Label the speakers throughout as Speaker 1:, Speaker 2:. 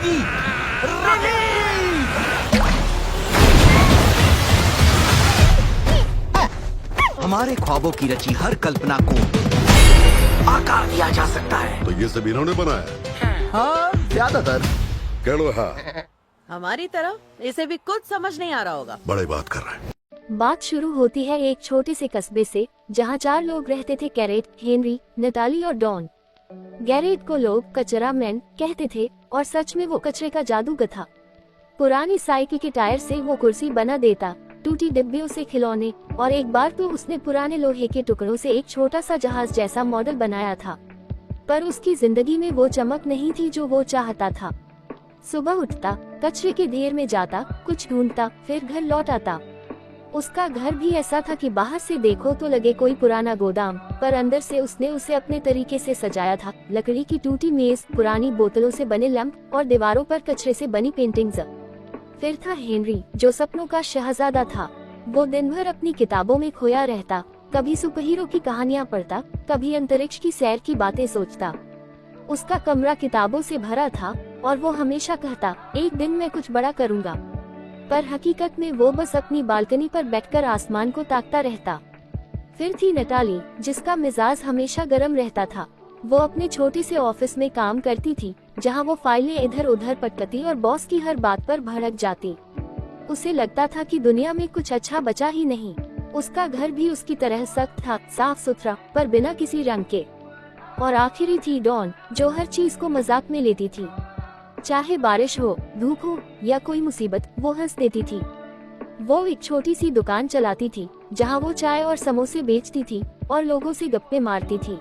Speaker 1: Rocky, Rocky! हमारे ख्वाबों की रची हर कल्पना को आकार दिया जा सकता है।
Speaker 2: तो ये सब इन्होंने बनाया?
Speaker 1: हाँ, ज्यादातर।
Speaker 2: कहो हाँ,
Speaker 3: हमारी तरह इसे भी कुछ समझ नहीं आ रहा होगा।
Speaker 2: बड़ी बात कर रहा है।
Speaker 4: बात शुरू होती है एक छोटे से कस्बे से, जहाँ 4 लोग रहते थे, गैरेट, हेनरी, नताली और डॉन। गैरेट को लोग कचरा मैन कहते थे और सच में वो कचरे का जादूगर था। पुरानी साइकिल के टायर से वो कुर्सी बना देता, टूटी डिब्बियों से खिलौने, और एक बार तो उसने पुराने लोहे के टुकड़ों से एक छोटा सा जहाज जैसा मॉडल बनाया था। पर उसकी जिंदगी में वो चमक नहीं थी जो वो चाहता था। सुबह उठता, कचरे के ढेर में जाता, कुछ ढूंढता, फिर घर लौट आता। उसका घर भी ऐसा था कि बाहर से देखो तो लगे कोई पुराना गोदाम, पर अंदर से उसने उसे अपने तरीके से सजाया था। लकड़ी की टूटी मेज, पुरानी बोतलों से बने लैंप और दीवारों पर कचरे से बनी पेंटिंग्स। फिर था हेनरी, जो सपनों का शहजादा था। वो दिन भर अपनी किताबों में खोया रहता, कभी सुपरहीरो की कहानियाँ पढ़ता, कभी अंतरिक्ष की सैर की बातें सोचता। उसका कमरा किताबों से भरा था और वो हमेशा कहता, एक दिन मैं कुछ बड़ा करूँगा। पर हकीकत में वो बस अपनी बालकनी पर बैठकर आसमान को ताकता रहता। फिर थी नताली, जिसका मिजाज हमेशा गर्म रहता था। वो अपने छोटे से ऑफिस में काम करती थी, जहां वो फाइलें इधर उधर पटकती और बॉस की हर बात पर भड़क जाती। उसे लगता था कि दुनिया में कुछ अच्छा बचा ही नहीं। उसका घर भी उसकी तरह सख्त था, साफ सुथरा, पर बिना किसी रंग के। और आखिरी थी डॉन, जो हर चीज को मजाक में लेती थी। चाहे बारिश हो, धूप हो या कोई मुसीबत, वो हंस देती थी। वो एक छोटी सी दुकान चलाती थी, जहां वो चाय और समोसे बेचती थी और लोगों से गप्पे मारती थी।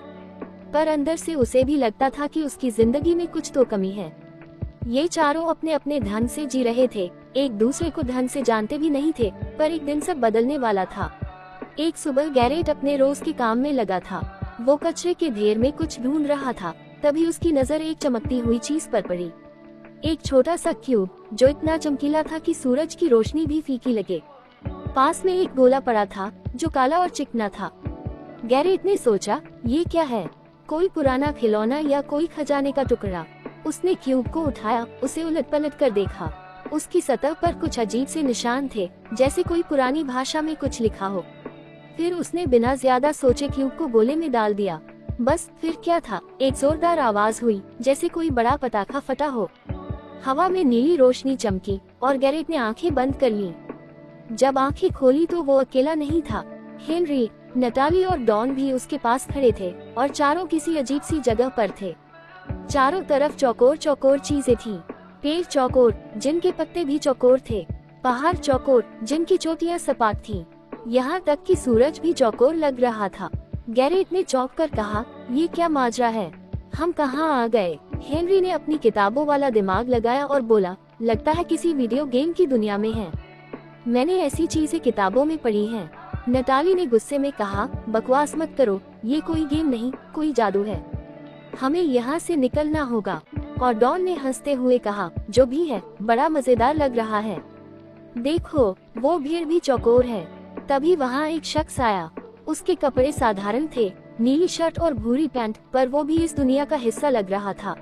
Speaker 4: पर अंदर से उसे भी लगता था कि उसकी जिंदगी में कुछ तो कमी है। ये चारों अपने अपने ढंग से जी रहे थे, एक दूसरे को ढंग से जानते भी नहीं थे, पर एक दिन सब बदलने वाला था। एक सुबह गैरेट अपने रोज के काम में लगा था। वो कचरे के ढेर में कुछ ढूंढ रहा था, तभी उसकी नजर एक चमकती हुई चीज पर पड़ी। एक छोटा सा क्यूब, जो इतना चमकीला था कि सूरज की रोशनी भी फीकी लगे। पास में एक गोला पड़ा था, जो काला और चिकना था। गैरेट ने सोचा, ये क्या है? कोई पुराना खिलौना या कोई खजाने का टुकड़ा? उसने क्यूब को उठाया, उसे उलट पलट कर देखा। उसकी सतह पर कुछ अजीब से निशान थे, जैसे कोई पुरानी भाषा में कुछ लिखा हो। फिर उसने बिना ज्यादा सोचे क्यूब को गोले में डाल दिया। बस फिर क्या था, एक जोरदार आवाज हुई, जैसे कोई बड़ा पटाखा फटा हो। हवा में नीली रोशनी चमकी और गैरेट ने आंखें बंद कर ली। जब आंखें खोली तो वो अकेला नहीं था। हेनरी, नताली और डॉन भी उसके पास खड़े थे और चारों किसी अजीब सी जगह पर थे। चारों तरफ चौकोर चौकोर चीजें थीं। पेड़ चौकोर, जिनके पत्ते भी चौकोर थे। पहाड़ चौकोर, जिनकी चोटियां सपाट थीं। यहाँ तक कि सूरज भी चौकोर लग रहा था। गैरेट ने चौंक कर कहा, ये क्या माजरा है? हम कहाँ आ गए? हेनरी ने अपनी किताबों वाला दिमाग लगाया और बोला, लगता है किसी वीडियो गेम की दुनिया में है। मैंने ऐसी चीजें किताबों में पढ़ी हैं। नताली ने गुस्से में कहा, बकवास मत करो, ये कोई गेम नहीं, कोई जादू है। हमें यहाँ से निकलना होगा। और डॉन ने हंसते हुए कहा, जो भी है, बड़ा मजेदार लग रहा है। देखो, वो भीड़ भी चौकोर है। तभी वहाँ एक शख्स आया। उसके कपड़े साधारण थे, नीली शर्ट और भूरी पैंट, पर वो भी इस दुनिया का हिस्सा लग रहा था।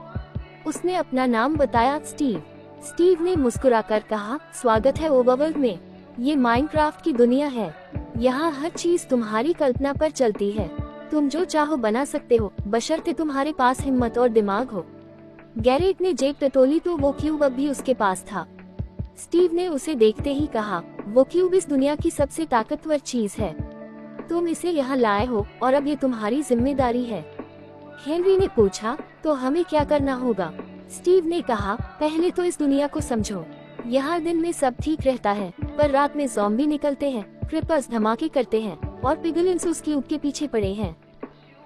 Speaker 4: उसने अपना नाम बताया, स्टीव। स्टीव ने मुस्कुराकर कहा, स्वागत है ओवरवर्ल्ड में। ये माइनक्राफ्ट की दुनिया है। यहाँ हर चीज तुम्हारी कल्पना पर चलती है। तुम जो चाहो बना सकते हो, बशर्ते तुम्हारे पास हिम्मत और दिमाग हो। गैरेट ने जेब टटोली तो वो क्यूब अब भी उसके पास था। स्टीव ने उसे देखते ही कहा, वो क्यूब इस दुनिया की सबसे ताकतवर चीज है। तुम इसे यहाँ लाए हो और अब ये तुम्हारी जिम्मेदारी है। हेनरी ने पूछा, तो हमें क्या करना होगा? स्टीव ने कहा, पहले तो इस दुनिया को समझो। यहाँ दिन में सब ठीक रहता है, पर रात में ज़ॉम्बी निकलते हैं, क्रीपर्स धमाके करते हैं और पिगलिन्स उस क्यूब के पीछे पड़े हैं।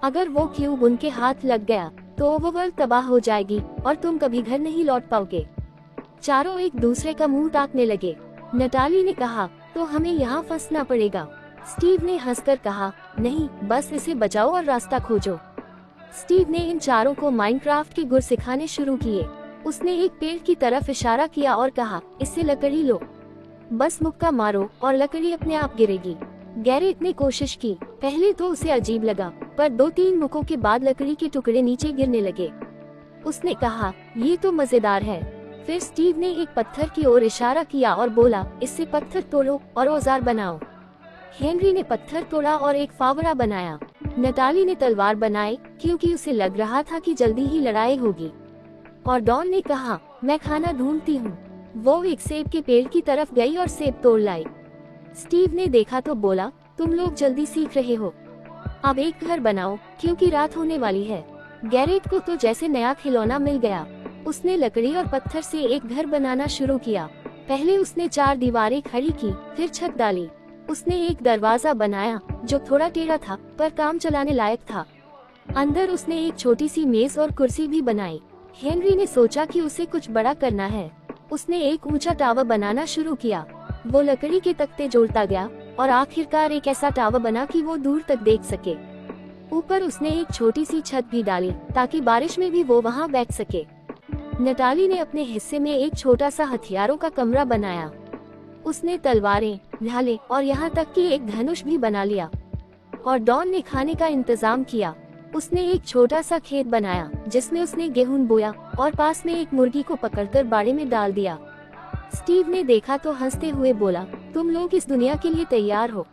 Speaker 4: अगर वो क्यूब उनके हाथ लग गया तो ओवरवर्ल्ड तबाह हो जाएगी और तुम कभी घर नहीं लौट पाओगे। चारों एक दूसरे का मुंह ताकने लगे। नताली ने कहा, तो हमें यहाँ फंसना पड़ेगा। स्टीव ने हंसकर कहा, नहीं, बस इसे बचाओ और रास्ता खोजो। स्टीव ने इन चारों को माइनक्राफ्ट के गुर सिखाने शुरू किए। उसने एक पेड़ की तरफ इशारा किया और कहा, इससे लकड़ी लो, बस मुक्का मारो और लकड़ी अपने आप गिरेगी। गैरेट ने कोशिश की। पहले तो उसे अजीब लगा, पर 2-3 मुक्कों के बाद लकड़ी के टुकड़े नीचे गिरने लगे। उसने कहा, ये तो मजेदार है। फिर स्टीव ने एक पत्थर की ओर इशारा किया और बोला, इससे पत्थर तोड़ो और औजार बनाओ। हेनरी ने पत्थर तोड़ा और एक फावड़ा बनाया। नताली ने तलवार बनाई क्योंकि उसे लग रहा था कि जल्दी ही लड़ाई होगी। और डॉन ने कहा, मैं खाना ढूंढती हूँ। वो एक सेब के पेड़ की तरफ गई और सेब तोड़ लाई। स्टीव ने देखा तो बोला, तुम लोग जल्दी सीख रहे हो, अब एक घर बनाओ क्योंकि रात होने वाली है। गैरेट को तो जैसे नया खिलौना मिल गया। उसने लकड़ी और पत्थर से एक घर बनाना शुरू किया। पहले उसने 4 दीवारें खड़ी की, फिर छत डाली। उसने एक दरवाजा बनाया जो थोड़ा टेढ़ा था पर काम चलाने लायक था। अंदर उसने एक छोटी सी मेज और कुर्सी भी बनाई। हेनरी ने सोचा कि उसे कुछ बड़ा करना है। उसने एक ऊंचा टावर बनाना शुरू किया। वो लकड़ी के तख्ते जोड़ता गया और आखिरकार एक ऐसा टावर बना कि वो दूर तक देख सके। ऊपर उसने एक छोटी सी छत भी डाली ताकि बारिश में भी वो वहाँ बैठ सके। नताली ने अपने हिस्से में एक छोटा सा हथियारों का कमरा बनाया। उसने तलवारें, ढाले और यहाँ तक कि एक धनुष भी बना लिया। और डॉन ने खाने का इंतजाम किया। उसने एक छोटा सा खेत बनाया जिसमें उसने गेहूं बोया और पास में एक मुर्गी को पकड़कर बाड़े में डाल दिया। स्टीव ने देखा तो हंसते हुए बोला, तुम लोग इस दुनिया के लिए तैयार हो,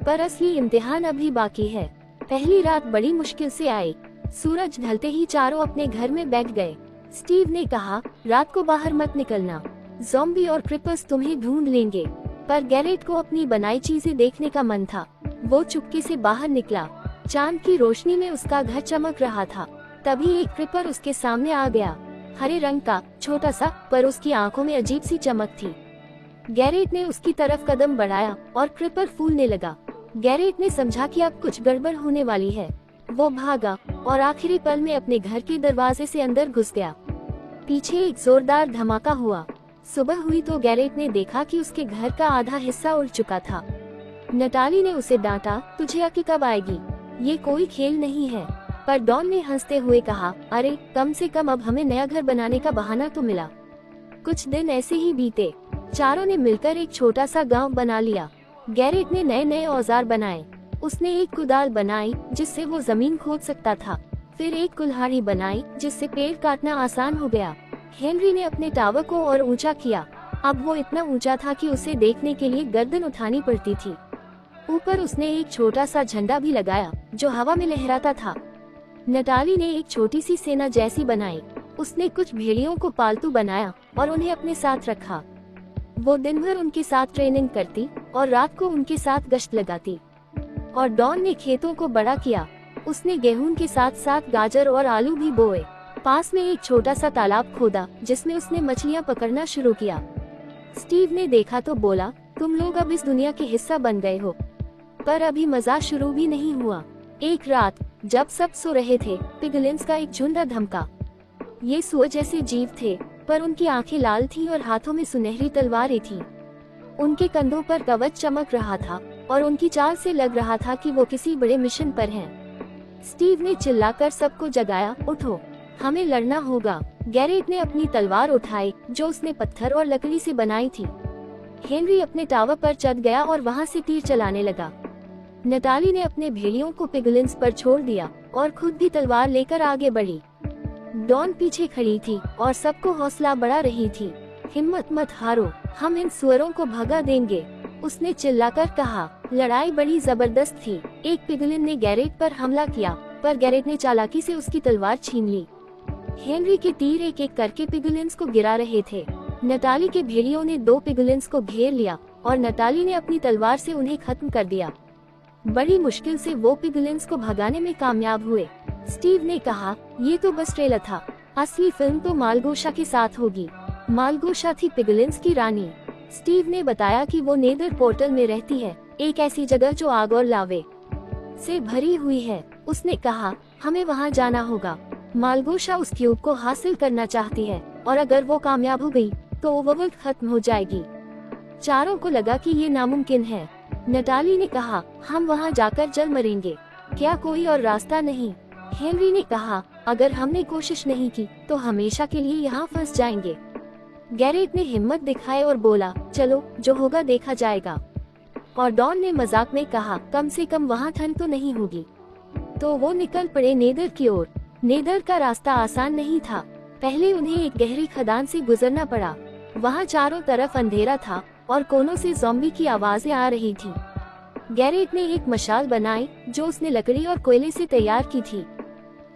Speaker 4: पर असली इम्तिहान अभी बाकी है। पहली रात बड़ी मुश्किल से आई। सूरज ढलते ही चारों अपने घर में बैठ गए। स्टीव ने कहा, रात को बाहर मत निकलना, ज़ॉम्बी और क्रिपर्स तुम्हें ढूंढ लेंगे। पर गैरेट को अपनी बनाई चीजें देखने का मन था। वो चुपके से बाहर निकला। चांद की रोशनी में उसका घर चमक रहा था। तभी एक क्रिपर उसके सामने आ गया, हरे रंग का, छोटा सा, पर उसकी आंखों में अजीब सी चमक थी। गैरेट ने उसकी तरफ कदम बढ़ाया और क्रिपर फूलने लगा। गैरेट ने समझा कि अब कुछ गड़बड़ होने वाली है। वो भागा और आखिरी पल में अपने घर के दरवाजे से अंदर घुस गया। पीछे एक जोरदार धमाका हुआ। सुबह हुई तो गैरेट ने देखा कि उसके घर का आधा हिस्सा उड़ चुका था। नताली ने उसे डांटा, तुझे अक्ल कब आएगी, ये कोई खेल नहीं है। पर डॉन ने हंसते हुए कहा, अरे कम से कम अब हमें नया घर बनाने का बहाना तो मिला। कुछ दिन ऐसे ही बीते। चारों ने मिलकर एक छोटा सा गांव बना लिया। गैरेट ने नए नए औजार बनाए। उसने एक कुदाल बनाई जिससे वो जमीन खोद सकता था। फिर एक कुल्हाड़ी बनाई जिससे पेड़ काटना आसान हो गया। हेनरी ने अपने टावर को और ऊंचा किया। अब वो इतना ऊंचा था कि उसे देखने के लिए गर्दन उठानी पड़ती थी। ऊपर उसने एक छोटा सा झंडा भी लगाया जो हवा में लहराता था। नताली ने एक छोटी सी सेना जैसी बनाई। उसने कुछ भेड़ियों को पालतू बनाया और उन्हें अपने साथ रखा। वो दिन भर उनके साथ ट्रेनिंग करती और रात को उनके साथ गश्त लगाती। और डॉन ने खेतों को बड़ा किया। उसने गेहूं के साथ साथ गाजर और आलू भी बोए। पास में एक छोटा सा तालाब खोदा जिसमें उसने मछलियां पकड़ना शुरू किया। स्टीव ने देखा तो बोला, तुम लोग अब इस दुनिया के हिस्सा बन गए हो। पर अभी मजा शुरू भी नहीं हुआ। एक रात जब सब सो रहे थे, पिगलिन्स का एक झुंड धमका। ये सुअर जैसे जीव थे, पर उनकी आंखें लाल थीं और हाथों में सुनहरी तलवारें थीं। उनके कंधों पर कवच चमक रहा था और उनकी चाल से लग रहा था कि वो किसी बड़े मिशन पर हैं। स्टीव ने चिल्लाकर सबको जगाया, उठो, हमें लड़ना होगा। गैरेट ने अपनी तलवार उठाई जो उसने पत्थर और लकड़ी से बनाई थी। हेनरी अपने टावर पर चढ़ गया और वहाँ से तीर चलाने लगा। नताली ने अपने भेड़ियों को पिगलिन्स पर छोड़ दिया और खुद भी तलवार लेकर आगे बढ़ी। डॉन पीछे खड़ी थी और सबको हौसला बढ़ा रही थी। हिम्मत मत हारो, हम इन सुअरों को भगा देंगे, उसने चिल्लाकर कहा। लड़ाई बड़ी जबरदस्त थी। एक पिगलिन ने गैरेट पर हमला किया, पर गैरेट ने चालाकी से उसकी तलवार छीन ली। हेनरी के तीर एक एक करके पिगलिन्स को गिरा रहे थे। नताली के भेड़ियों ने 2 पिगलिन्स को घेर लिया और नताली ने अपनी तलवार से उन्हें खत्म कर दिया। बड़ी मुश्किल से वो पिगलिन्स को भगाने में कामयाब हुए। स्टीव ने कहा, ये तो बस ट्रेलर था, असली फिल्म तो मालगोशा के साथ होगी। मालगोशा थी पिगलिन्स की रानी। स्टीव ने बताया कि वो नेदर पोर्टल में रहती है, एक ऐसी जगह जो आग और लावे से भरी हुई है। उसने कहा, हमें वहाँ जाना होगा। मालगोशा उस क्यूब को हासिल करना चाहती है और अगर वो कामयाब हो गई तो ओवरवर्ल्ड खत्म हो जाएगी। चारों को लगा कि ये नामुमकिन है। नताली ने कहा, हम वहाँ जाकर जल मरेंगे, क्या कोई और रास्ता नहीं? हेनरी ने कहा, अगर हमने कोशिश नहीं की तो हमेशा के लिए यहाँ फंस जाएंगे। गैरेट ने हिम्मत दिखाई और बोला, चलो जो होगा देखा जाएगा। और डॉन ने मजाक में कहा, कम से कम वहाँ ठंड तो नहीं होगी। तो वो निकल पड़े नेदर की ओर। नेदर का रास्ता आसान नहीं था। पहले उन्हें एक गहरी खदान से गुजरना पड़ा। वहाँ चारों तरफ अंधेरा था और कोनों से ज़ॉम्बी की आवाजें आ रही थी। गैरेट ने एक मशाल बनाई जो उसने लकड़ी और कोयले से तैयार की थी।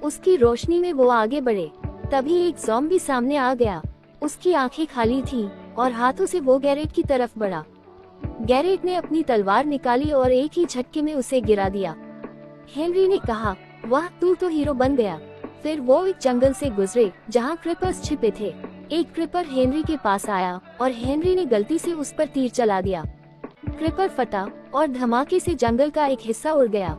Speaker 4: उसकी रोशनी में वो आगे बढ़े। तभी एक ज़ॉम्बी सामने आ गया। उसकी आंखें खाली थीं और हाथों से वो गैरेट की तरफ बढ़ा। गैरेट ने अपनी तलवार निकाली और एक ही झटके में उसे गिरा दिया। हेनरी ने कहा, वाह, तू तो हीरो बन गया। फिर वो एक जंगल से गुजरे जहाँ क्रिपर्स छिपे थे। एक क्रिपर हेनरी के पास आया और हेनरी ने गलती से उस पर तीर चला दिया। क्रिपर फटा और धमाके से जंगल का एक हिस्सा उड़ गया।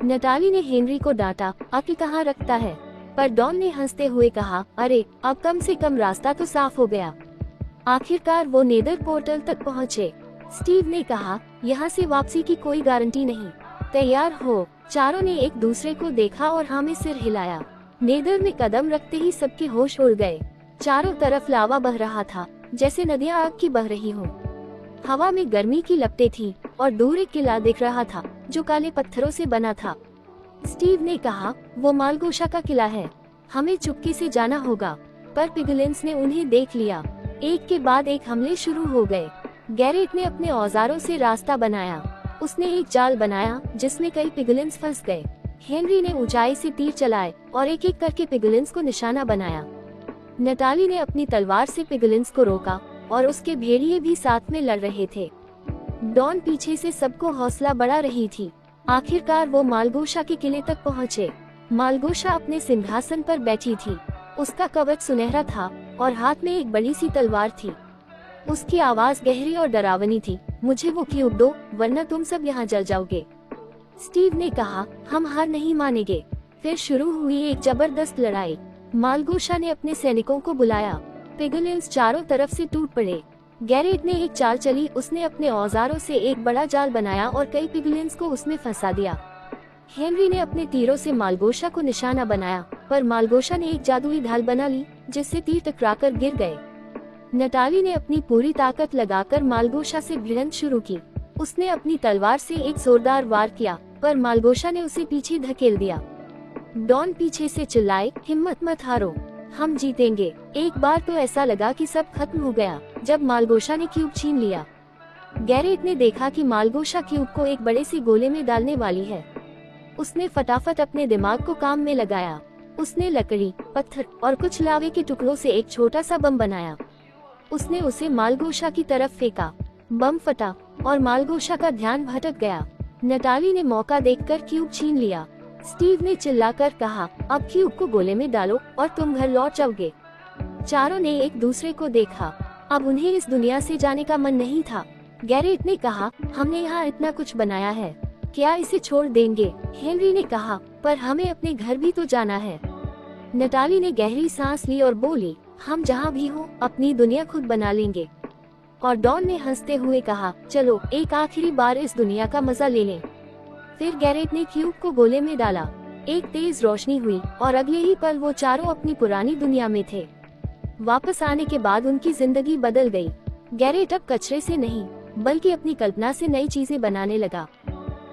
Speaker 4: नटाली ने हेनरी को डांटा, आके कहाँ रखता है? पर डॉन ने हंसते हुए कहा, अरे अब कम से कम रास्ता तो साफ हो गया। आखिरकार वो नेदर पोर्टल तक पहुँचे। स्टीव ने कहा, यहाँ से वापसी की कोई गारंटी नहीं। तैयार हो? चारों ने एक दूसरे को देखा और हाँ में सिर हिलाया। नेदर में कदम रखते ही सबके होश उड़ गए। चारों तरफ लावा बह रहा था, जैसे नदियां आग की बह रही हों। हवा में गर्मी की लपटें थीं और दूर एक किला दिख रहा था जो काले पत्थरों से बना था। स्टीव ने कहा, वो मालगोशा का किला है, हमें चुपके से जाना होगा। पर पिगलिन्स ने उन्हें देख लिया। एक के बाद एक हमले शुरू हो गए। गैरेट ने अपने औजारों से रास्ता बनाया। उसने एक जाल बनाया जिसमें कई पिगलिन्स फंस गए। हेनरी ने ऊंचाई से तीर चलाए और एक एक करके पिगलिन्स को निशाना बनाया। नटाली ने अपनी तलवार से पिगलिन्स को रोका और उसके भेड़िए भी साथ में लड़ रहे थे। डॉन पीछे से सबको हौसला बढ़ा रही थी। आखिरकार वो मालगोशा के किले तक पहुँचे। मालगोशा अपने सिंहासन पर बैठी थी। उसका कवच सुनहरा था और हाथ में एक बड़ी सी तलवार थी। उसकी आवाज गहरी और डरावनी थी, मुझे वो क्यूब दो वरना तुम सब यहाँ जल जाओगे। स्टीव ने कहा, हम हार नहीं मानेंगे। फिर शुरू हुई एक जबरदस्त लड़ाई। मालगोशा ने अपने सैनिकों को बुलाया। पिगलिन्स चारों तरफ से टूट पड़े। गैरेट ने एक चाल चली। उसने अपने औजारों से एक बड़ा जाल बनाया और कई पिगलिन्स को उसमें फंसा दिया। हेनरी ने अपने तीरों से मालगोशा को निशाना बनाया, पर मालगोशा ने एक जादुई ढाल बना ली जिससे तीर टकराकर गिर गए। नटाली ने अपनी पूरी ताकत लगाकर मालगोशा से भिड़ंत शुरू की। उसने अपनी तलवार से एक जोरदार वार किया, पर मालगोशा ने उसे पीछे धकेल दिया। डॉन पीछे से चिल्लाए, हिम्मत मत हारो, हम जीतेंगे। एक बार तो ऐसा लगा कि सब खत्म हो गया जब मालगोशा ने क्यूब छीन लिया। गैरेट ने देखा कि मालगोशा क्यूब को एक बड़े से गोले में डालने वाली है। उसने फटाफट अपने दिमाग को काम में लगाया। उसने लकड़ी, पत्थर और कुछ लावे के टुकड़ों से एक छोटा सा बम बनाया। उसने उसे मालगोशा की तरफ फेंका। बम फटा और मालगोशा का ध्यान भटक गया। नटाली ने मौका देखकर क्यूब छीन लिया। स्टीव ने चिल्लाकर कहा, अब क्यूब को गोले में डालो और तुम घर लौट जाओगे। चारों ने एक दूसरे को देखा। अब उन्हें इस दुनिया से जाने का मन नहीं था। गैरेट ने कहा, हमने यहाँ इतना कुछ बनाया है, क्या इसे छोड़ देंगे? हेनरी ने कहा, पर हमें अपने घर भी तो जाना है। नटाली ने गहरी सांस ली और बोली, हम जहाँ भी हो अपनी दुनिया खुद बना लेंगे। और डॉन ने हंसते हुए कहा, चलो एक आखिरी बार इस दुनिया का मजा ले लें। फिर गैरेट ने क्यूब को गोले में डाला। एक तेज रोशनी हुई और अगले ही पल वो चारों अपनी पुरानी दुनिया में थे। वापस आने के बाद उनकी जिंदगी बदल गई। गैरेट अब कचरे से नहीं बल्कि अपनी कल्पना से नई चीजें बनाने लगा।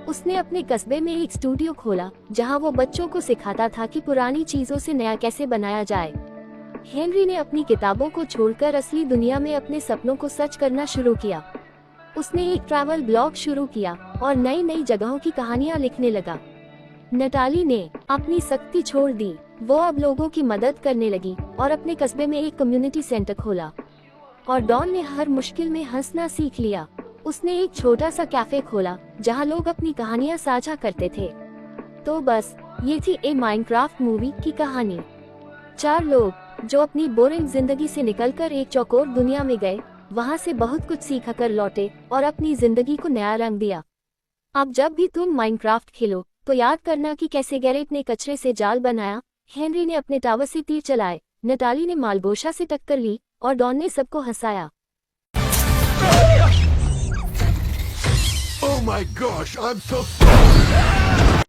Speaker 4: उसने अपने कस्बे में एक स्टूडियो खोला जहां वो बच्चों को सिखाता था कि पुरानी चीजों से नया कैसे बनाया जाए। हेनरी ने अपनी किताबों को छोड़कर असली दुनिया में अपने सपनों को सच करना शुरू किया। उसने एक ट्रैवल ब्लॉग शुरू किया और नई नई जगहों की कहानियां लिखने लगा। नटाली ने अपनी सख्ती छोड़ दी। वो अब लोगों की मदद करने लगी और अपने कस्बे में एक कम्युनिटी सेंटर खोला। और डॉन ने हर मुश्किल में हंसना सीख लिया। उसने एक छोटा सा कैफे खोला जहां लोग अपनी कहानियां साझा करते थे। तो बस ये थी ए माइनक्राफ्ट मूवी की कहानी। 4 लोग जो अपनी बोरिंग जिंदगी से निकलकर एक चौकोर दुनिया में गए, वहां से बहुत कुछ सीख कर लौटे और अपनी जिंदगी को नया रंग दिया। अब जब भी तुम माइनक्राफ्ट खेलो तो याद करना कि कैसे गैरेट ने कचरे से जाल बनाया, हेनरी ने अपने टावर से तीर चलाए, नटाली ने मालगोशा से टक्कर ली और डॉन ने सबको हंसाया।
Speaker 2: Oh my gosh, I'm so sorry.